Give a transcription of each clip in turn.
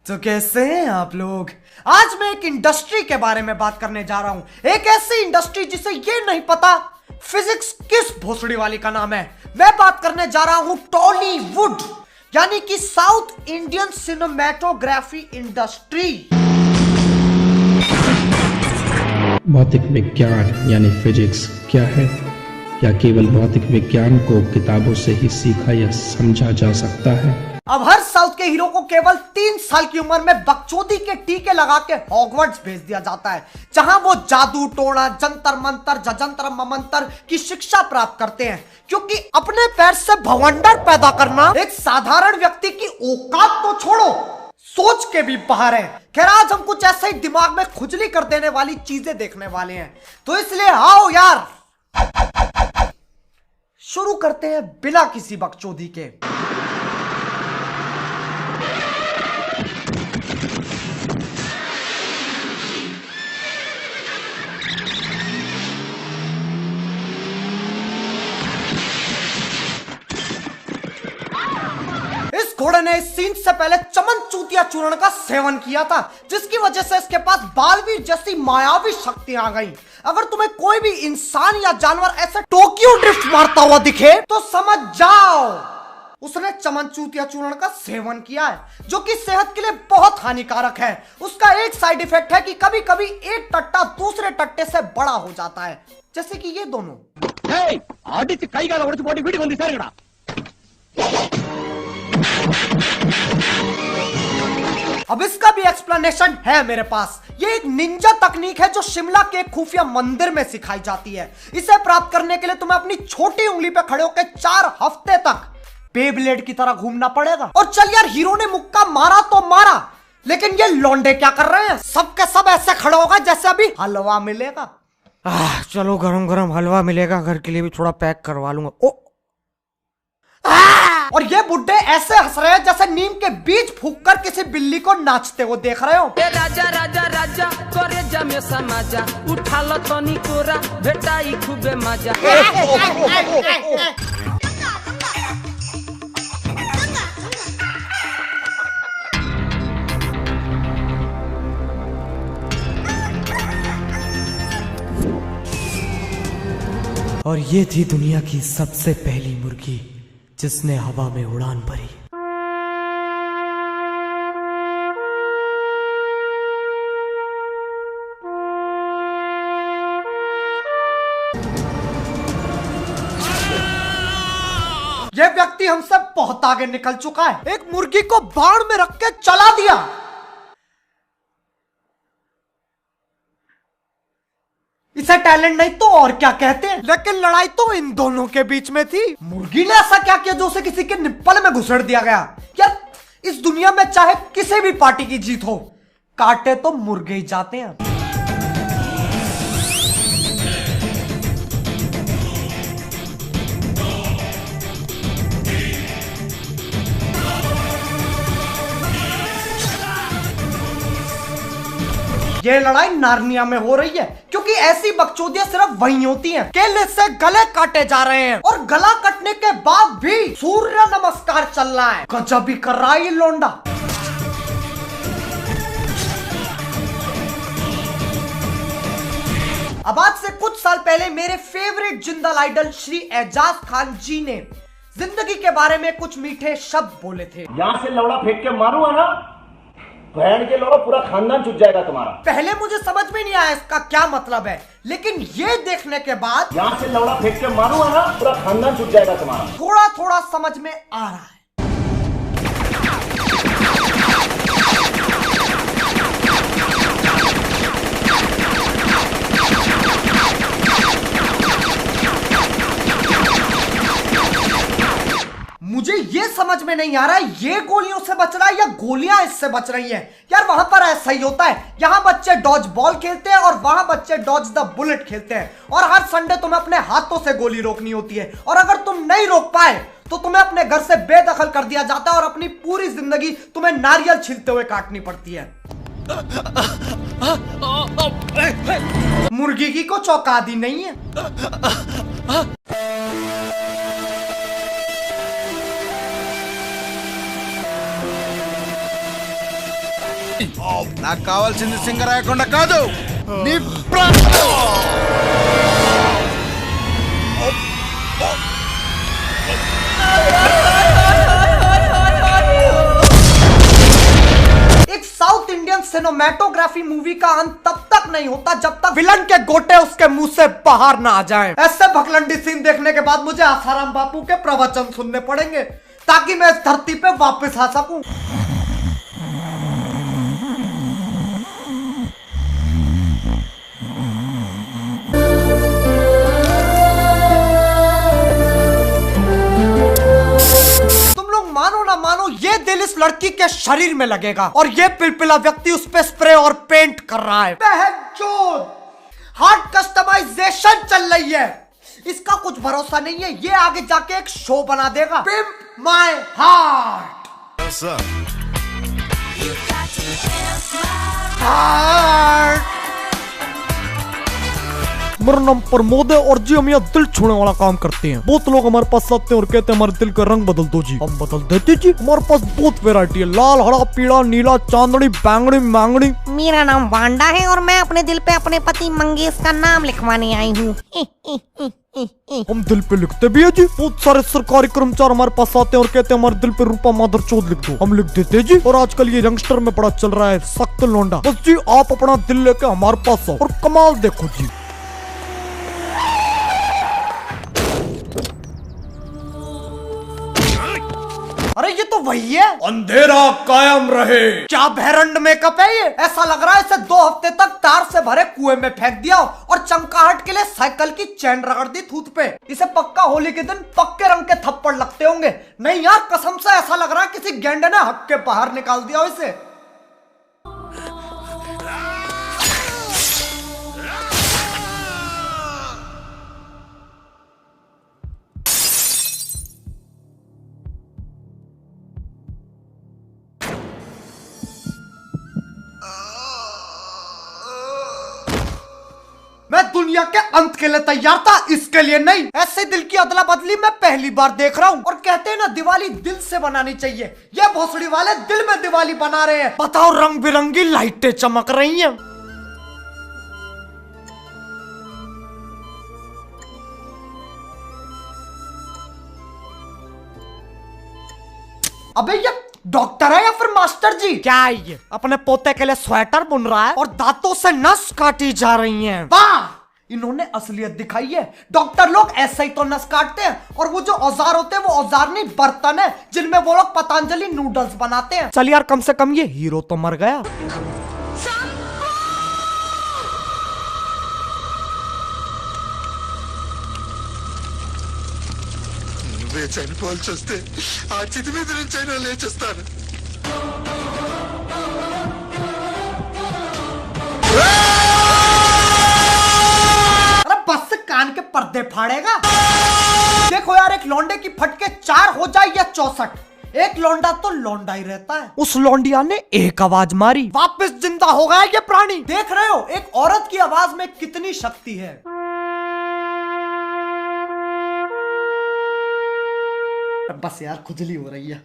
तो कैसे हैं आप लोग। आज मैं एक इंडस्ट्री के बारे में बात करने जा रहा हूं। एक ऐसी इंडस्ट्री जिसे ये नहीं पता फिजिक्स किस भोसड़ी वाली का नाम है। मैं बात करने जा रहा हूं टॉलीवुड, यानी कि साउथ इंडियन सिनेमेटोग्राफी इंडस्ट्री। भौतिक विज्ञान यानी फिजिक्स क्या है? क्या केवल भौतिक विज्ञान को किताबों से ही सीखा या समझा जा सकता है? अब हर साउथ के हीरो को केवल 3 साल की उम्र में बकचोदी के टीके लगा के हॉगवर्ट्स भेज दिया जाता है, जहां वो जादू टोना जंतर मंतर जजंतर ममंतर की शिक्षा प्राप्त करते हैं, क्योंकि अपने पैर से भवंडर पैदा करना एक साधारण व्यक्ति की औकात तो छोड़ो, सोच के भी बाहर है। खैर, आज हम कुछ ऐसे ही दिमाग में खुजली कर देने वाली चीजें देखने वाले हैं, तो इसलिए आओ यार शुरू करते हैं बिना किसी बकचोदी के। इस घोड़े ने इस सीन से पहले चमन चूतिया चूर्ण का सेवन किया था, जिसकी वजह से इसके पास बालवीर जैसी मायावी शक्तियां आ गई। अगर तुम्हें कोई भी इंसान या जानवर ऐसे टोक्यो ड्रिफ्ट मारता हुआ दिखे तो समझ जाओ उसने चमन चूतिया चूर्ण का सेवन किया है, जो कि सेहत के लिए बहुत हानिकारक है। उसका एक साइड इफेक्ट है कि कभी कभी एक टट्टा दूसरे टट्टे से बड़ा हो जाता है, जैसे कि ये दोनों। अब इसका भी एक्सप्लेनेशन है मेरे पास। ये एक निंजा तकनीक है जो शिमला के एक खुफिया मंदिर में सिखाई जाती है। इसे प्राप्त करने के लिए तुम्हें अपनी छोटी उंगली पे खड़े होकर 4 हफ्ते तक बेब्लेड की तरह घूमना पड़ेगा। और चल यार, हीरो ने मुक्का मारा तो मारा, लेकिन ये लौंडे क्या कर रहे हैं? सबके सब ऐसे खड़े होगा जैसे अभी हलवा मिलेगा। चलो गरम गरम हलवा मिलेगा, घर के लिए भी थोड़ा पैक करवा लूंगा। ओ और ये बुड्ढे ऐसे हंस रहे हैं जैसे नीम के बीज फूंककर किसी बिल्ली को नाचते हुए देख रहे हो। राजा राजा राजा करे जमे समाजा उठा लो तनी कोरा भेटाई खूबे मजा। और ये थी दुनिया की सबसे पहली मुर्गी जिसने हवा में उड़ान भरी। यह व्यक्ति हमसे बहुत आगे निकल चुका है। एक मुर्गी को बाण में रख के चला दिया। इसे टैलेंट नहीं तो और क्या कहते हैं, लेकिन लड़ाई तो इन दोनों के बीच में थी। मुर्गी ने ऐसा क्या किया जो उसे किसी के निप्पल में घुसेड़ दिया गया? यार, इस दुनिया में चाहे किसी भी पार्टी की जीत हो, काटे तो मुर्गे ही जाते हैं। ये लड़ाई नार्निया में हो रही है, क्योंकि ऐसी बकचोदियां सिर्फ वहीं होती हैं। केले से गले काटे जा रहे हैं और गला कटने के बाद भी सूर्य नमस्कार चल रहा है। गजब भी कर रहा है ये लौंडा। अब आज से कुछ साल पहले मेरे फेवरेट जिंदाल आइडल श्री एजाज खान जी ने जिंदगी के बारे में कुछ मीठे शब्द बोले थे। यहाँ से लौड़ा फेंक के मारूंगा ना, बहन के लौड़ा पूरा खानदान छूट जाएगा तुम्हारा। पहले मुझे समझ में नहीं आया इसका क्या मतलब है, लेकिन ये देखने के बाद यहाँ से लौड़ा फेंक के मारूंगा ना, पूरा खानदान छूट जाएगा तुम्हारा। थोड़ा थोड़ा समझ में आ रहा है। मुझे ये समझ में नहीं आ रहा है ये गोलियों से बच रहा है या गोलियां इससे बच रही हैं। यार, वहां पर ऐसा ही होता है। यहाँ बच्चे डॉज बॉल खेलते हैं और वहां बच्चे डॉज द बुलेट खेलते हैं। और हर संडे तुम्हें अपने हाथों से गोली रोकनी होती है, और अगर तुम नहीं रोक पाए तो तुम्हें अपने घर से बेदखल कर दिया जाता है और अपनी पूरी जिंदगी तुम्हें नारियल छीलते हुए काटनी पड़ती है। मुर्गी की कुछ औकात ही नहीं है। నాకు కావాల్సింది సింగరాయకొండ కాదు నీ ప్రాణం. एक साउथ इंडियन सिनेमेटोग्राफी मूवी का अंत तब तक नहीं होता जब तक विलन के गोटे उसके मुंह से बाहर ना आ जाएं। ऐसे भगलंडी सीन देखने के बाद मुझे आसाराम बापू के प्रवचन सुनने पड़ेंगे ताकि मैं इस धरती पे वापस आ सकूं। मानो ना मानो ये दिल इस लड़की के शरीर में लगेगा और ये पिलपिला व्यक्ति उस पे स्प्रे और पेंट कर रहा है। बहनचोद, हार्ट कस्टमाइजेशन चल रही है, इसका कुछ भरोसा नहीं है, ये आगे जाके एक शो बना देगा। Pimp my heart. मेरा नाम प्रमोद है और जी हम यहाँ दिल छूने वाला काम करते हैं। बहुत लोग हमारे पास आते हैं और कहते हैं हमारे दिल का रंग बदल दो जी, हम बदल देते जी। हमारे पास बहुत वैरायटी है, लाल, हरा, पीला, नीला, चांदनी, बैंगनी, मांगनी। मेरा नाम वांडा है और मैं अपने दिल पे अपने पति मंगेश का नाम लिखवाने आई हूँ। हम दिल पे लिखते भी है जी। बहुत सारे सरकारी कर्मचारी हमारे पास आते हैं और कहते हैं हमारे दिल पे रूपा माधर चौध लिख दो, हम लिख देते जी। और आजकल ये यंगस्टर में बड़ा चल रहा है सख्त लौंडा। बस जी आप अपना दिल लेके हमारे पास आओ और कमाल देखो जी। अरे ये तो वही है, अंधेरा कायम रहे। क्या भैरंड मेकअप है ये, ऐसा लग रहा है इसे 2 हफ्ते तक तार से भरे कुएं में फेंक दिया और चमकाहट के लिए साइकिल की चैन रगड़ दी थूत पे। इसे पक्का होली के दिन पक्के रंग के थप्पड़ लगते होंगे। नहीं यार कसम से ऐसा लग रहा है किसी गेंडे ने हक के बाहर निकाल दिया इसे। मैं दुनिया के अंत के लिए तैयार था, इसके लिए नहीं। ऐसे दिल की अदला बदली मैं पहली बार देख रहा हूँ। और कहते हैं ना दिवाली दिल से बनानी चाहिए, ये भोसड़ी वाले दिल में दिवाली बना रहे हैं। बताओ रंग बिरंगी लाइटें चमक रही हैं। अबे ये डॉक्टर है या फिर मास्टर जी? क्या है ये, अपने पोते के लिए स्वेटर बुन रहा है और दांतों से नस काटी जा रही हैं। वाह, इन्होंने असलियत दिखाई है। डॉक्टर लोग ऐसे ही तो नस काटते हैं और वो जो औजार होते हैं वो औजार नहीं बर्तन है जिनमें वो लोग पतंजलि नूडल्स बनाते हैं। चल यार कम से कम ये हीरो तो मर गया। చనిపోవాల్సి వస్తే ఆ చితి మీద నుంచైనా లేచేస్తాను. अरे बस कान के पर्दे फाड़ेगा। देखो यार एक लौंडे की फटके 4 हो जाए या 64, एक लौंडा तो लौंडा ही रहता है। उस लौंडिया ने एक आवाज मारी, वापस जिंदा हो गया ये प्राणी। देख रहे हो एक औरत की आवाज में कितनी शक्ति है। बस यार खुजली हो रही है।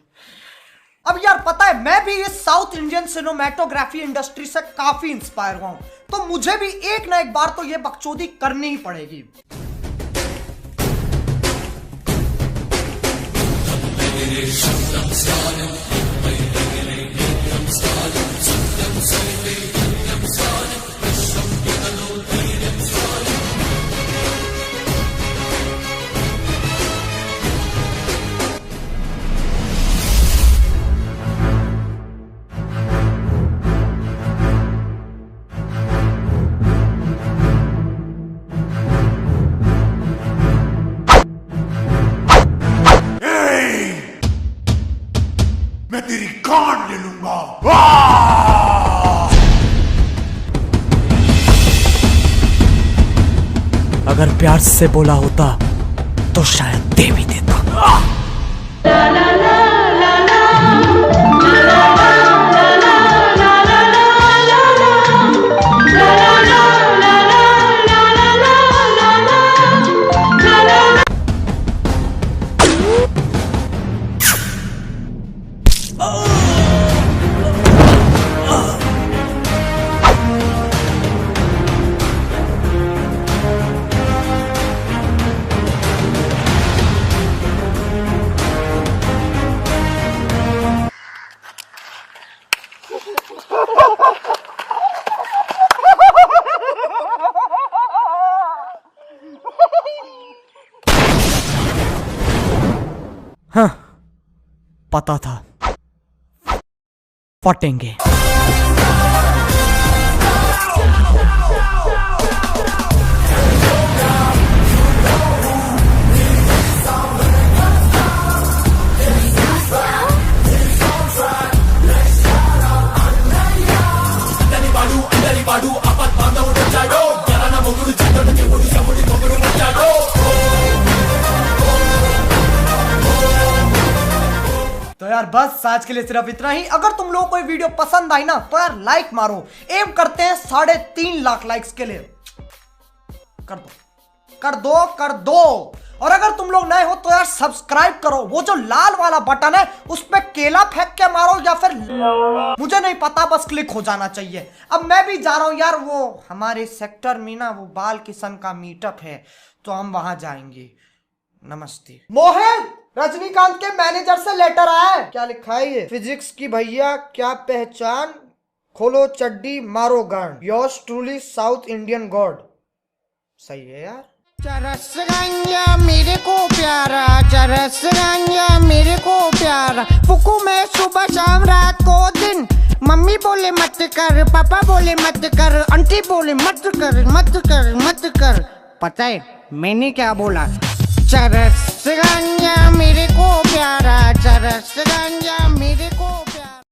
अब यार पता है मैं भी इस साउथ इंडियन सिनेमेटोग्राफी इंडस्ट्री से काफी इंस्पायर हुआ हूं, तो मुझे भी एक ना एक बार तो ये बकचोदी करनी ही पड़ेगी। मैं तेरी कान ले लूंगा। अगर प्यार से बोला होता तो शायद दे भी देता। हाँ, पता था फटेंगे। तो यार बस आज के लिए सिर्फ इतना ही। अगर तुम लोगों को ये वीडियो पसंद आई ना तो यार लाइक मारो। एम करते हैं 3.5 लाख लाइक्स के लिए। कर दो कर दो कर दो। और अगर तुम लोग नए हो तो यार सब्सक्राइब करो। वो जो लाल वाला बटन है उस पर केला फेंक के मारो या फिर मुझे नहीं पता, बस क्लिक हो जाना चाहिए। अब मैं भी जा रहा हूं यार, वो हमारे सेक्टर में ना वो बाल किशन का मीटअप है तो हम वहां जाएंगे। नमस्ते। मोहित, रजनीकांत के मैनेजर से लेटर आया है। क्या लिखा है ये? फिजिक्स की भैया क्या पहचान, खोलो चड्डी मारो गांड, yours truly south Indian God. सही है यार। चरस गंजा मेरे को प्यारा, चरस गंजा मेरे को प्यारा, फुकू में सुबह शाम रात को दिन। मम्मी बोले मत कर, पापा बोले मत कर, आंटी बोले मत कर मत कर मत कर। पता है मैंने क्या बोला? चरस गंजा मेरे को प्यारा, चरस गंजा मेरे को